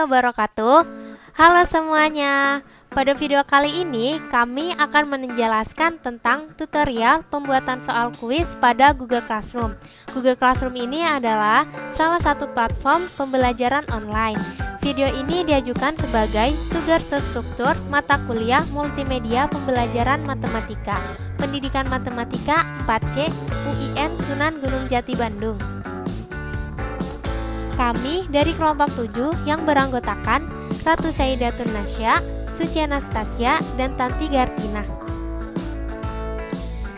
wabarakatuh. Halo semuanya. Pada video kali ini kami akan menjelaskan tentang tutorial pembuatan soal kuis pada Google Classroom. Google Classroom ini adalah salah satu platform pembelajaran online. Video ini diajukan sebagai tugas terstruktur mata kuliah multimedia pembelajaran matematika, Pendidikan Matematika 4C UIN Sunan Gunung Jati Bandung. Kami dari kelompok 7 yang beranggotakan Ratu Saidatun Nasya, Suci Anastasia, dan Tanti Gartina.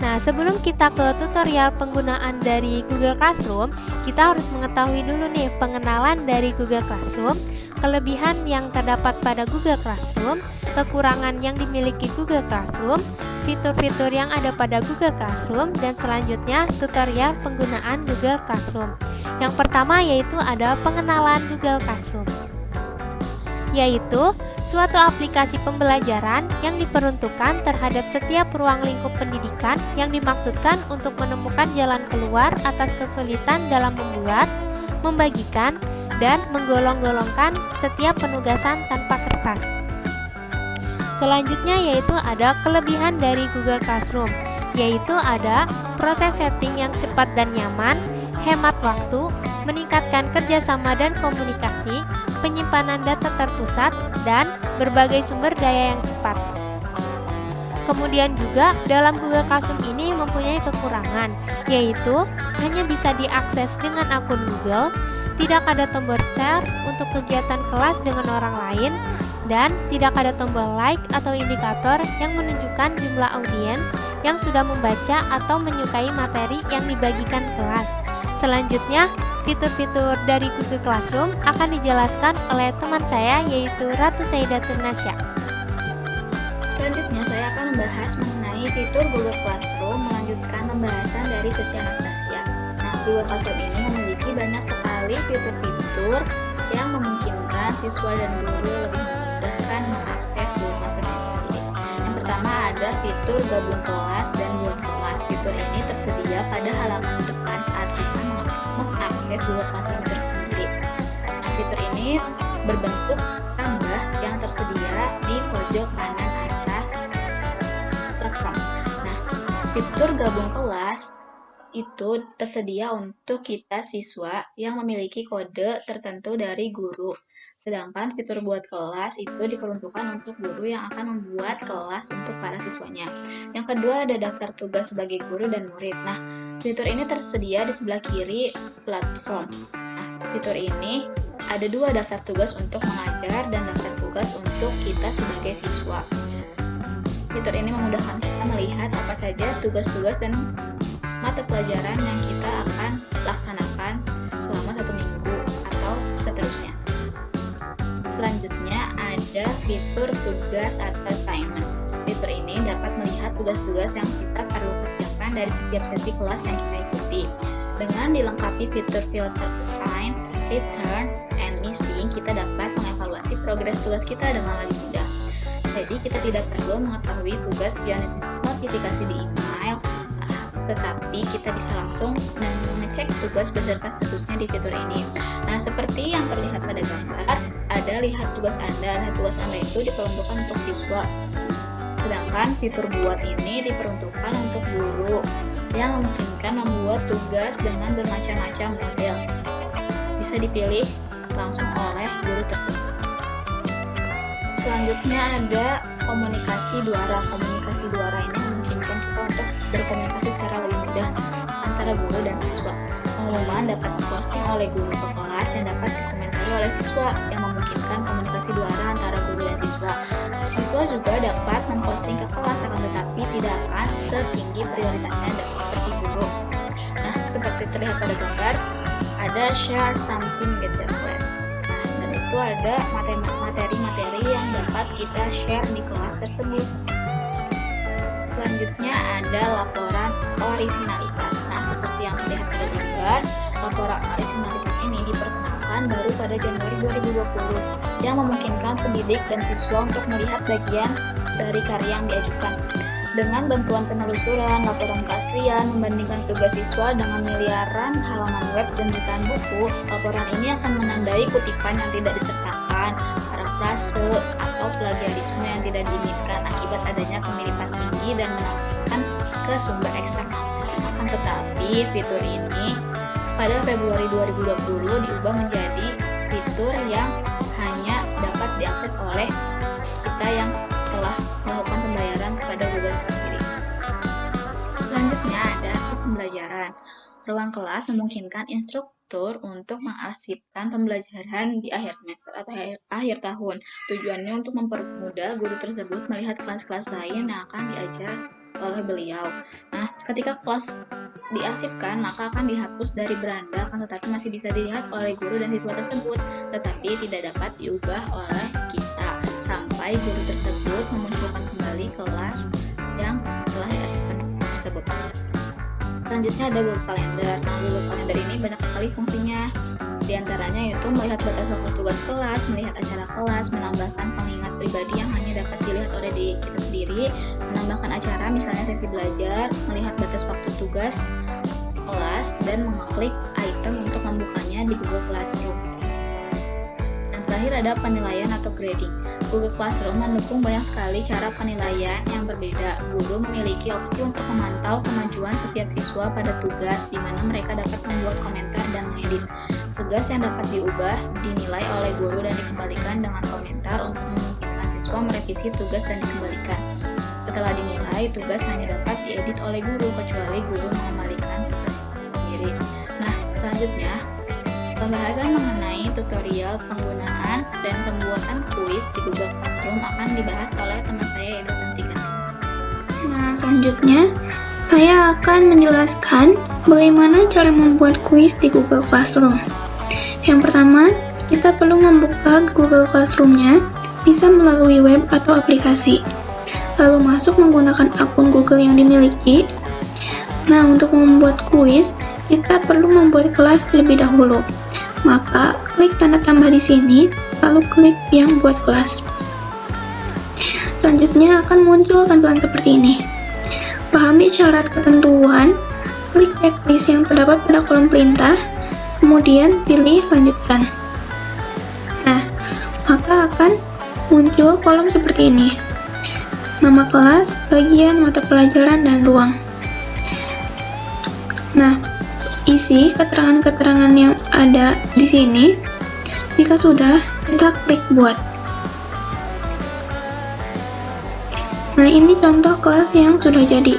Nah, sebelum kita ke tutorial penggunaan dari Google Classroom, kita harus mengetahui dulu nih pengenalan dari Google Classroom, kelebihan yang terdapat pada Google Classroom, kekurangan yang dimiliki Google Classroom, fitur-fitur yang ada pada Google Classroom, dan selanjutnya tutorial penggunaan Google Classroom. Yang pertama yaitu ada pengenalan Google Classroom, yaitu suatu aplikasi pembelajaran yang diperuntukkan terhadap setiap ruang lingkup pendidikan yang dimaksudkan untuk menemukan jalan keluar atas kesulitan dalam membuat, membagikan, dan menggolong-golongkan setiap penugasan tanpa kertas. Selanjutnya yaitu ada kelebihan dari Google Classroom, yaitu ada proses setting yang cepat dan nyaman, hemat waktu, meningkatkan kerjasama dan komunikasi, penyimpanan data terpusat, dan berbagai sumber daya yang cepat. Kemudian juga dalam Google Classroom ini mempunyai kekurangan, yaitu hanya bisa diakses dengan akun Google, tidak ada tombol share untuk kegiatan kelas dengan orang lain, dan tidak ada tombol like atau indikator yang menunjukkan jumlah audiens yang sudah membaca atau menyukai materi yang dibagikan kelas. Selanjutnya, fitur-fitur dari Google Classroom akan dijelaskan oleh teman saya yaitu Ratu Saidatun Nasya. Selanjutnya saya akan membahas mengenai fitur Google Classroom melanjutkan pembahasan dari Suci Anastasia. Nah, Google Classroom ini memiliki banyak sekali fitur-fitur yang memungkinkan siswa dan guru lebih memudahkan mengakses Google Classroom itu sendiri. Yang pertama ada fitur gabung kelas dan buat kelas. Fitur ini tersedia pada halaman depan saat kita mengakses Google Classroom tersendiri. Nah, fitur ini berbentuk tambah yang tersedia di pojok kanan atas platform. Nah, fitur gabung kelas itu tersedia untuk kita siswa yang memiliki kode tertentu dari guru. Sedangkan fitur buat kelas itu diperuntukkan untuk guru yang akan membuat kelas untuk para siswanya. Yang kedua ada daftar tugas sebagai guru dan murid. Nah, fitur ini tersedia di sebelah kiri platform. Nah, fitur ini ada dua daftar tugas untuk mengajar dan daftar tugas untuk kita sebagai siswa. Fitur ini memudahkan kita melihat apa saja tugas-tugas dan mata pelajaran yang kita akan laksanakan selama 1 minggu atau seterusnya. Selanjutnya ada fitur tugas atau assignment. Fitur ini dapat melihat tugas-tugas yang kita perlu kerjakan dari setiap sesi kelas yang kita ikuti. Dengan dilengkapi fitur filter assign, return, and missing, kita dapat mengevaluasi progres tugas kita dengan lebih mudah. Jadi kita tidak perlu mengetahui tugas via notifikasi di email, tetapi kita bisa langsung mengecek tugas beserta statusnya di fitur ini. Nah, seperti yang terlihat pada gambar, ada lihat tugas Anda. Lihat tugas Anda itu diperuntukkan untuk siswa. Sedangkan fitur buat ini diperuntukkan untuk guru yang memungkinkan membuat tugas dengan bermacam-macam model. Bisa dipilih langsung oleh guru tersebut. Selanjutnya ada komunikasi duara. Komunikasi duara ini memungkinkan kita untuk berkomunikasi secara lebih mudah antara guru dan siswa. Pengumuman dapat diposting oleh guru ke kelas yang dapat dikomentari oleh siswa, yang memungkinkan komunikasi duara antara guru dan siswa. Siswa juga dapat memposting ke kelas, akan tetapi tidak akan setinggi prioritasnya seperti guru. Nah, seperti terlihat pada gambar, ada share something get your class. Dan itu ada materi-materi yang dapat kita share di kelas tersebut. Selanjutnya ada laporan orisinalitas. Nah, seperti yang terlihat pada gambar, laporan orisinalitas ini diperkenalkan baru pada Januari 2020, yang memungkinkan pendidik dan siswa untuk melihat bagian dari karya yang diajukan. Dengan bantuan penelusuran, laporan keaslian, membandingkan tugas siswa dengan miliaran halaman web dan jutaan buku, laporan ini akan menandai kutipan yang tidak disertakan kesalahan, parafrase, atau plagiarisme yang tidak diinginkan akibat adanya kemiripan tinggi dan menawarkan ke sumber eksternal. Akan tetapi, fitur ini pada Februari 2020 diubah menjadi fitur yang hanya dapat diakses oleh kita yang telah melakukan pembayaran kepada Google itu sendiri. Selanjutnya ada arsip pembelajaran. Ruang kelas memungkinkan instruktur untuk mengarsipkan pembelajaran di akhir semester atau akhir tahun. Tujuannya untuk mempermudah guru tersebut melihat kelas-kelas lain yang akan diajar oleh beliau. Nah, ketika kelas diarsipkan, maka akan dihapus dari beranda, akan tetapi masih bisa dilihat oleh guru dan siswa tersebut, tetapi tidak dapat diubah oleh kita sampai guru tersebut memunculkan kembali kelas yang telah diarsipkan tersebut. Selanjutnya ada Google Calendar. Nah, Google Calendar ini banyak sekali fungsinya. Di antaranya yaitu melihat batas waktu tugas kelas, melihat acara kelas, menambahkan pengingat pribadi yang hanya dapat dilihat oleh diri kita sendiri, menambahkan acara misalnya sesi belajar, melihat batas waktu tugas kelas, dan mengeklik item untuk membukanya di Google Classroom. Dan terakhir ada penilaian atau grading. Google Classroom mendukung banyak sekali cara penilaian yang berbeda. Guru memiliki opsi untuk memantau kemajuan setiap siswa pada tugas, di mana mereka dapat membuat komentar dan mengedit. Tugas yang dapat diubah dinilai oleh guru dan dikembalikan dengan komentar untuk memungkinkan siswa merevisi tugas dan dikembalikan. Setelah dinilai, tugas hanya dapat diedit oleh guru, kecuali guru mengembalikan tugas sendiri. Nah, selanjutnya, pembahasan mengenai tutorial penggunaan dan pembuatan kuis di Google Classroom akan dibahas oleh teman saya yaitu Santigan. Nah, selanjutnya saya akan menjelaskan bagaimana cara membuat kuis di Google Classroom. Yang pertama, kita perlu membuka Google Classroom-nya, bisa melalui web atau aplikasi. Lalu masuk menggunakan akun Google yang dimiliki. Nah, untuk membuat kuis, kita perlu membuat kelas terlebih dahulu. Maka, klik tanda tambah di sini, lalu klik yang buat kelas. Selanjutnya akan muncul tampilan seperti ini. Pahami syarat ketentuan, klik checklist yang terdapat pada kolom perintah, kemudian pilih lanjutkan. Nah, maka akan muncul kolom seperti ini. Nama kelas, bagian, mata pelajaran, dan ruang. Nah, isi keterangan-keterangan yang ada di sini. Jika sudah, kita klik buat. Nah, ini contoh kelas yang sudah jadi.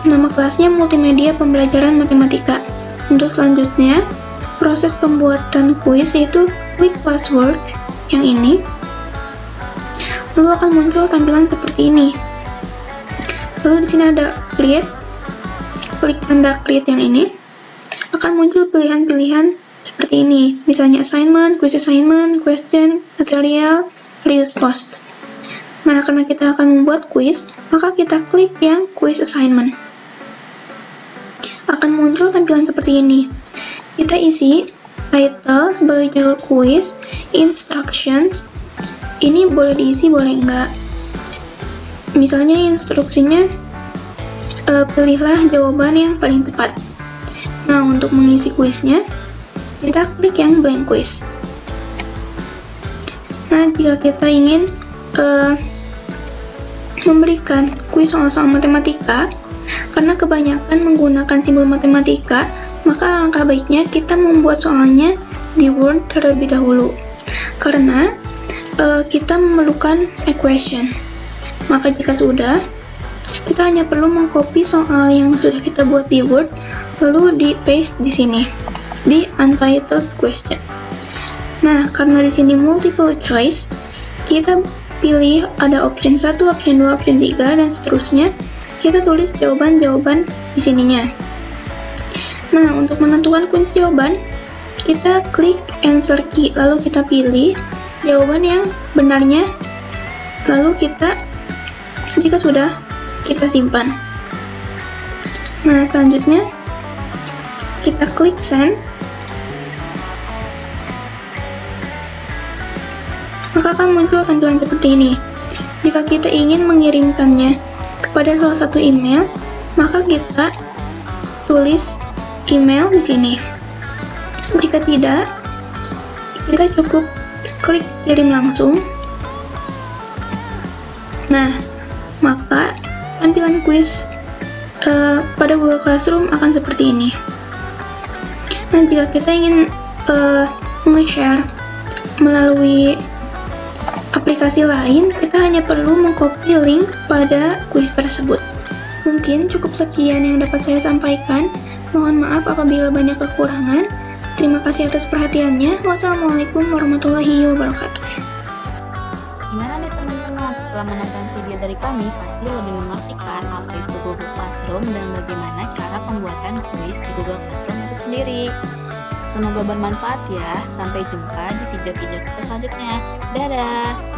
Nama kelasnya Multimedia Pembelajaran Matematika. Untuk selanjutnya, proses pembuatan kuis yaitu klik Classwork yang ini. Lalu akan muncul tampilan seperti ini. Lalu di sini ada Create. Klik tanda Create yang ini. Akan muncul pilihan-pilihan seperti ini. Misalnya assignment, question, material, reuse post. Nah, karena kita akan membuat kuis, maka kita klik yang quiz assignment. Akan muncul tampilan seperti ini. Kita isi title sebagai judul kuis, instructions. Ini boleh diisi, boleh enggak. Misalnya instruksinya, pilihlah jawaban yang paling tepat. Nah, untuk mengisi kuisnya, kita klik yang blank quiz. Nah, jika kita ingin memberikan kuis soal-soal matematika, karena kebanyakan menggunakan simbol matematika, maka alangkah baiknya kita membuat soalnya di Word terlebih dahulu. Karena kita memerlukan equation. Maka jika sudah, kita hanya perlu mengcopy soal yang sudah kita buat di Word, lalu di-paste di sini, di untitled question. Nah, karena di sini multiple choice, kita pilih ada option 1, option 2, option 3, dan seterusnya. Kita tulis jawaban-jawaban di sininya. Nah, untuk menentukan kunci jawaban, kita klik answer key, lalu kita pilih jawaban yang benarnya, lalu kita, jika sudah, kita simpan. Nah, selanjutnya, kita klik send, maka akan muncul tampilan seperti ini. Jika kita ingin mengirimkannya kepada salah satu email, maka kita tulis email di sini. Jika tidak, kita cukup klik kirim langsung. Nah, maka tampilan kuis pada Google Classroom akan seperti ini. Nah, jika kita ingin nge-share melalui aplikasi lain, kita hanya perlu mengcopy link pada kuis tersebut. Mungkin cukup sekian yang dapat saya sampaikan. Mohon maaf apabila banyak kekurangan. Terima kasih atas perhatiannya. Wassalamualaikum warahmatullahi wabarakatuh. Gimana nih teman-teman? Setelah menonton video dari kami, pasti lebih mengerti kan apa itu Google Classroom dan bagaimana cara pembuatan kuis di Google Classroom itu sendiri. Semoga bermanfaat ya. Sampai jumpa di video-video kita selanjutnya. Dadah!